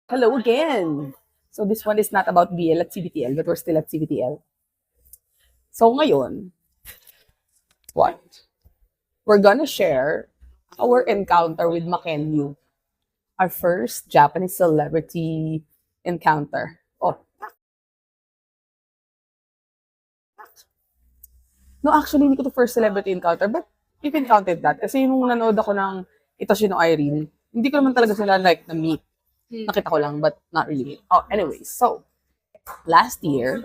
Hello again. So this one is not about BL at CBTL, but we're still at CBTL. So ngayon, what? We're gonna share our encounter with Makenyu, our first Japanese celebrity encounter. Oh, no, actually, hindi ko to first celebrity encounter, but you can count it that. Kasi nung nanood ako ng Ito Sino Irene, hindi ko naman talaga sila like na-meet. Nakita ko lang, but not really. Oh, anyways, so, last year,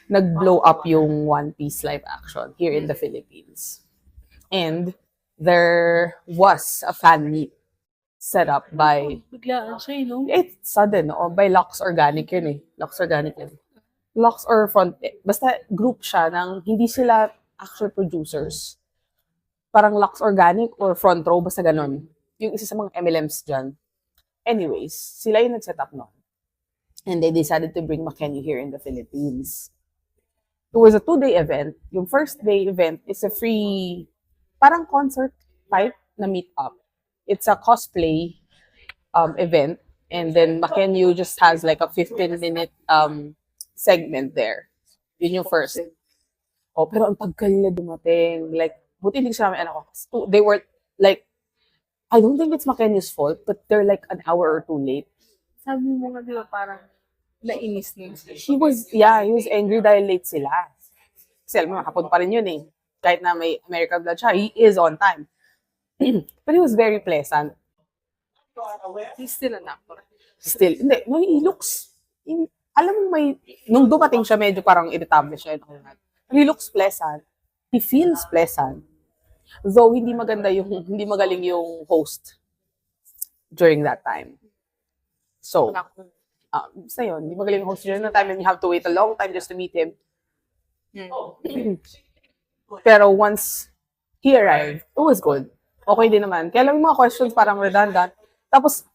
nag-blow up yung One Piece live action here in the Philippines. And there was a fan meet set up by, Biglaan siya, no? it's sudden, by Lux Organic yun eh. Lux Organic yun. Lux or Front, basta group siya ng, hindi sila actual producers. Parang Lux Organic or Front Row, basta ganon. Yung isa sa mga MLMs dyan. Anyways, sila yung nag-set up nun. And they decided to bring Makenyu here in the Philippines. It was a 2-day event. Yung first day event is a free, parang concert type na meet-up. It's a cosplay event. And then Makenyu just has like a 15-minute segment there. Yun yung first. Oh, pero ang tagal na dumating. Like, buti hindi siya namin they were like, I don't think it's Makenyu's fault, but they're like an hour or two late. Sabi mo nga, di ba, parang nainis na siya. He was angry dahil late sila. Kasi alam mo, hapon pa rin yun eh. Kahit na may American blood siya, he is on time. But he was very pleasant. He's still an actor. Still, hindi, no, he looks, alam mo nung dumating siya, medyo parang irritable siya. He looks pleasant. He feels pleasant. Though hindi magaling yung host during that time. So, basta yun, hindi magaling yung host during that time and you have to wait a long time just to meet him. Pero once he arrived, it was good. Okay din naman. Kaya lang yung mga questions parang redundant. Tapos,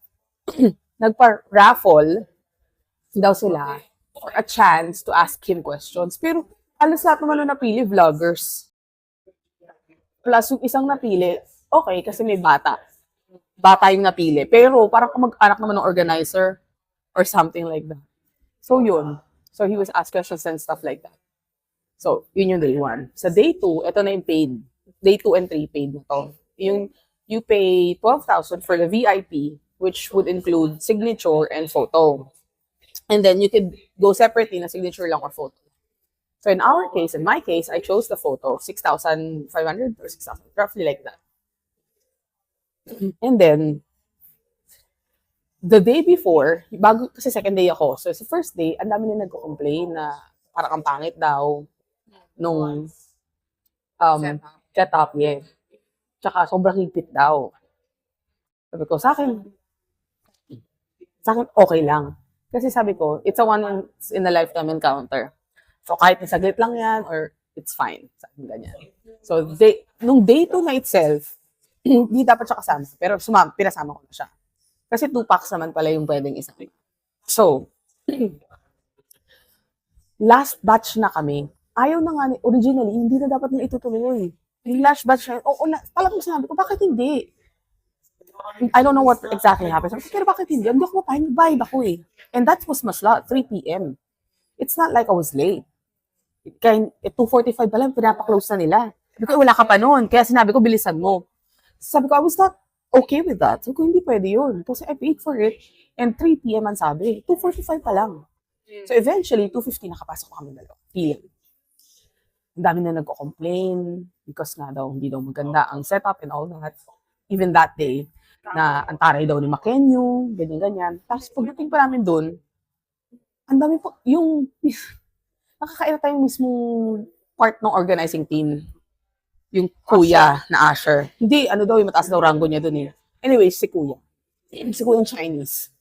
nagpa-raffle daw sila for a chance to ask him questions. Pero, alas lahat naman na napili, vloggers. Plus, yung isang napili, okay, kasi may bata. Bata yung napili. Pero, parang kamag-anak naman ng organizer or something like that. So, yun. So, he was asked questions and stuff like that. So, yun yung day 1. Sa day 2, ito na yung paid. Day 2 and 3 paid na to. Yung, you pay 12,000 for the VIP, which would include signature and photo. And then, you could go separately na signature lang or photo. So in my case, I chose the photo, 6,500 or 6,000, roughly like that. And then, the day before, kasi second day ako, so sa first day, ang dami na nagko-complain na parang ang pangit daw nung setup, yeah. Tsaka sobrang higpit daw. Sabi ko, sa akin, okay lang. Kasi sabi ko, it's a once in a lifetime encounter. So, kahit nasaglit lang yan, or it's fine. Sabi ganyan. So, nung day 2 na itself, hindi dapat siya kasama. Pero pinasama ko na siya. Kasi 2 packs naman pala yung pwedeng isang. So, last batch na kami. Ayaw na nga, originally, hindi na dapat na itutuloy. Yung last batch na, talagang sinabi ko, bakit hindi? I don't know what exactly happened. Pero bakit hindi? Hindi ako mapahing, bayad ako eh. And that was mas 3 p.m. It's not like I was late. Kaya 2:45 pa lang, pinapaklose na nila. Sabi ko, wala ka pa noon. Kaya sinabi ko, bilisan mo. Sabi ko, I was not okay with that. Sabi ko, hindi pwede yun. Kasi I paid for it. And 3 p.m. ang sabi. 2:45 pa lang. So eventually, 2:50 nakapasok kami dalawa. Feeling. Ang dami na nagko-complain because nga daw, hindi daw maganda ang setup and all that. Even that day, na ang taray daw ni Makenyu, ganyan-ganyan. Tapos pagdating pa namin doon, ang dami po, nakakairita yung mismong part ng organizing team. Yung kuya na Asher. Hindi, daw, yung mataas daw rango niya dun eh. Anyways, si kuya. Si kuya yung Chinese.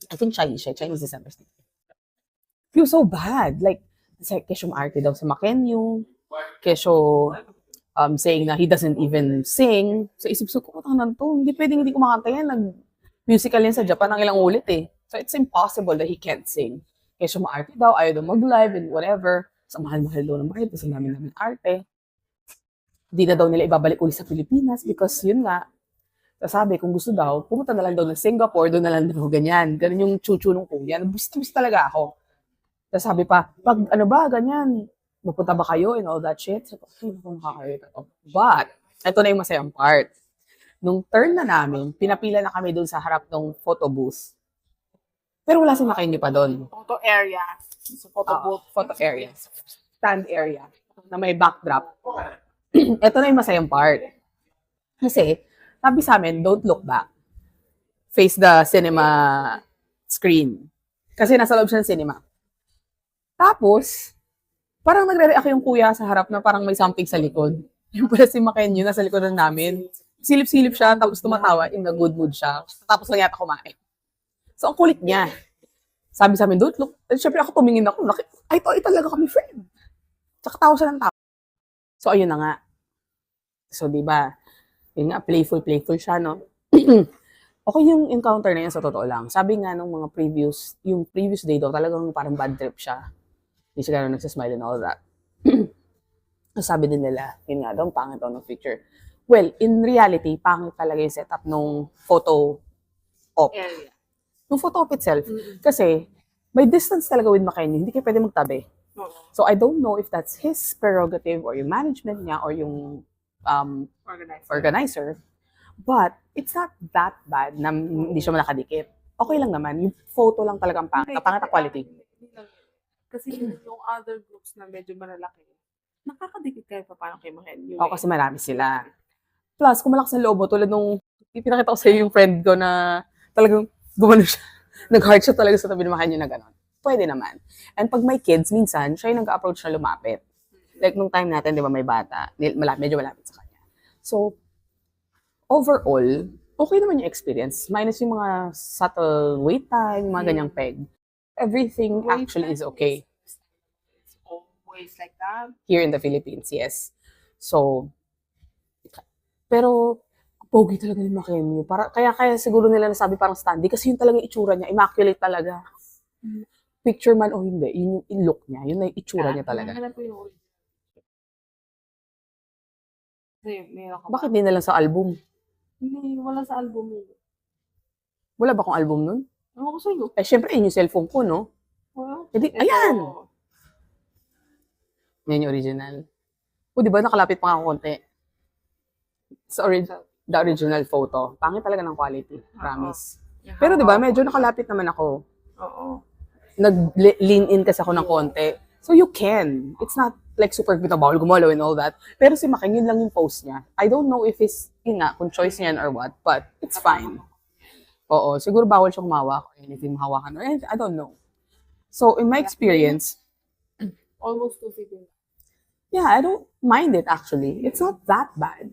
I think Chinese siya. Chinese December. He was so bad. Like, kesyo maarte daw sa Makenyu. Kesyo saying na he doesn't even sing. So, isip ko, tanan to. Hindi pwedeng hindi kumakanta yan. Nag-musical yan sa Japan ng ilang ulit eh. So, it's impossible that he can't sing. Kesyo maarte daw, ayaw daw mag-live and whatever. So, mahal-mahal daw ng bayad. Kasi namin arte. Hindi na daw nila ibabalik ulit sa Pilipinas because yun nga, Tapos sabi, kung gusto daw, pumunta na lang daw ng Singapore, doon na lang daw ganyan. Ganun yung chuchu nung kuya. Gusto talaga ako. Tapos sabi pa, pag ano ba, ganyan, mapunta ba kayo and all that shit? Sabi ko, ay, naku, nakakayot ako. But, ito na yung masayang part. Nung turn na namin, pinapila na kami doon sa harap ng photo booth. Pero wala si Makenyo pa doon. Photo area. So, photo booth. Photo area. Stand area. Na may backdrop. Ito na yung masayang part. Kasi, sabi sa amin, don't look back. Face the cinema screen. Kasi nasa loob siya ng cinema. Tapos, parang nagre-react yung kuya sa harap na parang may something sa likod. Yung pala si Makenyo, nasa likodan namin. Silip-silip siya, tapos tumatawa, in a good mood siya. Tapos lang yata kumain. So, ang kulit niya. Sabi sa amin, don't look. And syempre ako tumingin ako, ay, talaga kami friend. Tsaka tawa siya ng tawa. So, ayun na nga. So, di ba, yun nga, playful siya, no? Okay yung encounter na yan sa totoo lang. Sabi nga nung mga yung previous day daw, talagang parang bad trip siya. Hindi siya gano'n nagsasmile and all that. Sabi din nila, yun nga daw, pangit daw ng picture. Well, in reality, pangit talaga yung setup nung photo op. Area. Nung photo op itself. Kasi, may distance talaga with Makenyo. Hindi kayo pwede magtabi. So, I don't know if that's his prerogative or yung management niya or yung organizer. But, it's not that bad na hindi siya nakadikit. Okay lang naman. Yung photo lang talaga ang pangit. Pangit ang quality. Kasi yung other groups na medyo malalaki, nakakadikit kayo pa paano kay Makenyo. Oo, kasi marami sila. Plus, kung malakas ang loob mo, tulad nung pinakita ko sa iyo yung friend ko na talagang gumano siya. Nag-heart siya talaga sa tabi ng Makenyo na gano'n. Pwede naman. And pag may kids, minsan, siya yung nag-approach na lumapit. Like nung time natin, di ba, may bata. Medyo malapit sa kanya. So, overall, okay naman yung experience. Minus yung mga subtle wait time, yung mga ganyang peg. Everything actually is okay. It's always like that. Here in the Philippines, yes. So, pero, pogi talaga ni Makenyo. Kaya siguro nila nasabi parang standy kasi yun talaga yung itsura niya. Immaculate talaga. Picture man o hindi, yun yung look niya. Yun na yung itsura niya talaga. Hanap ko yung original. Kasi meron ka ba? Bakit di na lang sa album? Hindi, wala sa album yun. Wala ba akong album nun? Ewan ko sa'yo. Eh, syempre, yun yung cellphone ko, no? Well, Edi, ayan! Yan yung original. O, di ba, nakalapit pa nga konti. The original photo. Pangit talaga ng quality. Promise. Pero di ba, medyo nakalapit naman ako. Oo. Nag-lean in kasi ako ng konti. So you can. It's not like super bawal gumalaw and all that. Pero si Making, yun lang yung post niya. I don't know if it's, yun nga, kung choice niyan or what, but it's fine. Oo, siguro bawal siyang humawak or anything mahawakan. Or I don't know. So in my experience, Almost 2 feet. yeah, I don't mind it actually. It's not that bad.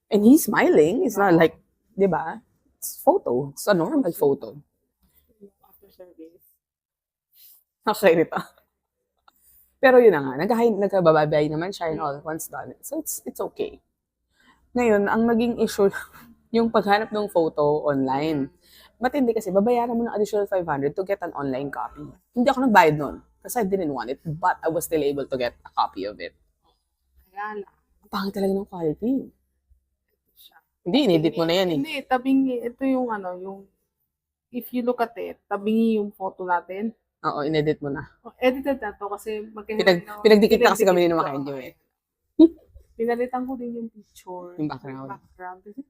And he's smiling. It's not like, di ba? It's photo. It's a normal photo. After service. Nakakairita. Pero yun na nga, nagkababay naman siya and all once done. So it's okay. Ngayon, ang naging issue, yung paghanap ng photo online. Matindi kasi, babayaran mo ng additional 500 to get an online copy. Hindi ako nagbayad nun kasi I didn't want it, but I was still able to get a copy of it. Kaya lang. Ang pangit talaga ng quality. Siya. Hindi, inedit mo na yan eh. Hindi, tabingi. Ito yung ano, yung if you look at it, tabingi yung photo natin. Oo, inedit mo na. Edited na to kasi magkailangan Pinagdikit na kasi kami ni Makenyo eh. Pinalitan ko din yung picture. Yung background. Kasi,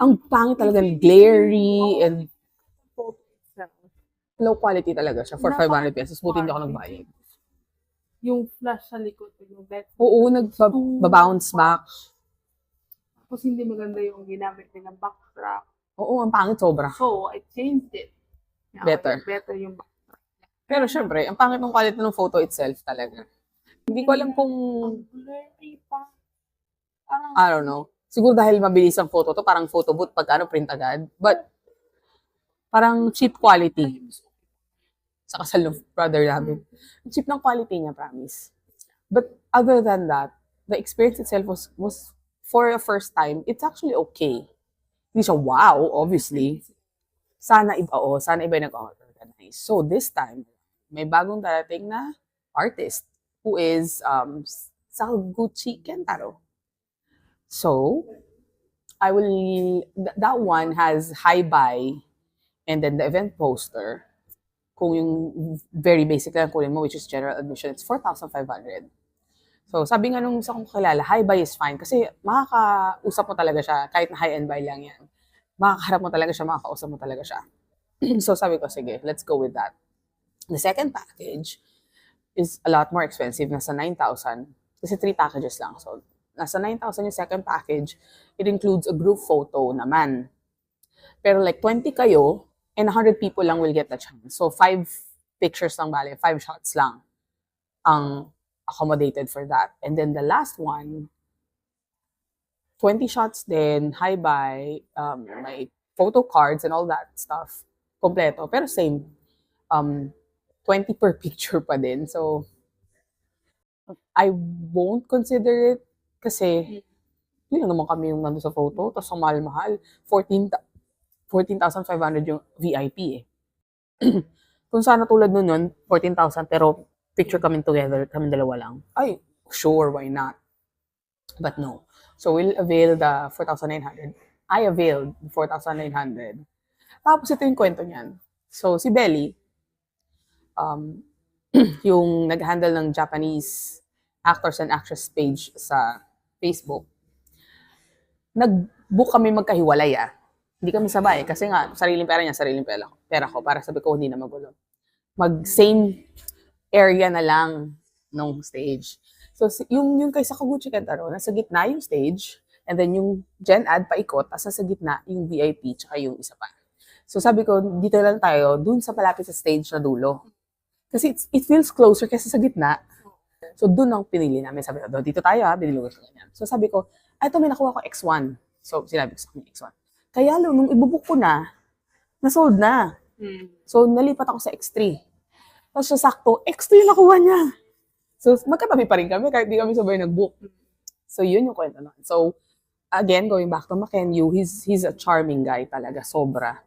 Ang pangit talaga, glary and photo itself. low quality talaga siya for 500 pesos. Buti hindi ako nagbayad. Yung flash sa likod, yung back. Oo, nagba-bounce back. Tapos hindi maganda yung ginamit nilang backdrop. Oo, ang pangit sobra. So, I changed it. Better. Better yung backdrop. Pero syempre, ang pangit ng quality ng photo itself talaga. Hindi ko alam kung, Blurry pa. Parang, I don't know. Siguro dahil mabilis ang photo to, parang photo booth pag print agad. But, parang cheap quality. Sa kasal ng brother namin. Cheap ng quality niya, promise. But other than that, the experience itself was for a first time, it's actually okay. Hindi siya wow, obviously. Sana iba yung nag-organize. So this time, may bagong darating na artist who is Salguchi Kentaro. So, I will, that one has high buy and then the event poster. Kung yung very basic lang kunin mo, which is general admission, it's 4,500. So, sabi nga nung isa kong kilala, high buy is fine kasi makakausap mo talaga siya, kahit na high-end buy lang yan. Makakaharap mo talaga siya, makakausap mo talaga siya. So, sabi ko, sige, let's go with that. The second package is a lot more expensive, nasa 9,000. Kasi 3 packages lang. So, nasa 9,000 yung second package. It includes a group photo naman. Pero like 20 kayo, and 100 people lang will get the chance. So, 5 pictures lang bale, 5 shots lang ang accommodated for that. And then the last one, 20 shots din, high buy, may photo cards and all that stuff. Kompleto. Pero same. 20 per picture pa din. So, I won't consider it kasi yun lang naman kami yung nandun sa photo. Tapos ang mahal-mahal. 14,500 yung VIP eh. Kung sana tulad nun, 14,000 pero picture kami together, kami dalawa lang. Ay, sure, why not? But no. So we'll avail the 4,900. I availed the 4,900. Tapos ito yung kwento niyan. So si Belly, yung nag-handle ng Japanese actors and actress page sa Facebook, nag-book kami magkahiwalay ah. Hindi kami sabay kasi nga sariling pera niya, sariling pera ko para sabi ko hindi na magulo. Mag-same area na lang nung stage. So yung kay Sakaguchi Kentaro, nasa gitna yung stage and then yung Gen Ad paikot, tapos nasa gitna yung VIP tsaka yung isa pa. So sabi ko, dito lang tayo, dun sa malapit sa stage na dulo. Kasi it feels closer kasi sa gitna. So dun ang pinili namin. Sabi ko, dito tayo ha, binilugan ko ganyan. So sabi ko, ito may nakuha ko X1. So sinabi ko sa kanya X1. Kaya nung ibubuk ko na sold na. So nalipat ako sa X3. Tapos siya sakto, X2 yung nakuha niya. So magkatabi pa rin kami kahit di kami sabay nag-book. So yun yung kwento nun. So again, going back to Makenyu, he's a charming guy talaga, sobra.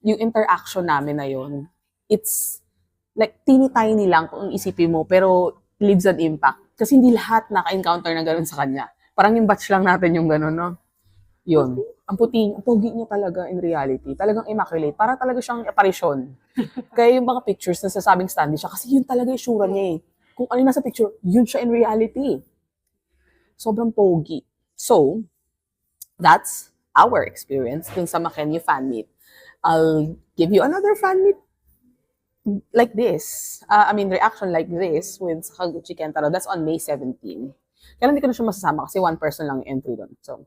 Yung interaction namin na yun, it's like teeny-tiny lang kung isipin mo, pero leaves an impact. Kasi hindi lahat naka-encounter na gano'n sa kanya. Parang yung batch lang natin yung gano'n, no? Yun. Ang puting, ang pogi niya talaga in reality. Talagang immaculate. Para talaga siyang apparition. Kaya yung mga pictures na sasabing standy siya, kasi yun talaga yung sura niya eh. Kung ano yung nasa picture, yun siya in reality. Sobrang pogi. So, that's our experience dun sa Makenyu fan meet. I'll give you another fan meet like this. Reaction like this with Sakaguchi Kentaro. That's on May 17. Kaya hindi ko na siya masasama kasi one person lang yung entry doon. So,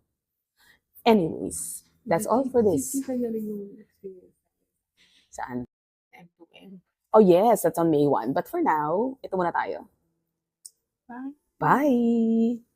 anyways, that's all for this. Kita niya rin yung experience. Saan? M2M. Oh yes, that's on May 1. But for now, ito muna tayo. Bye. Bye!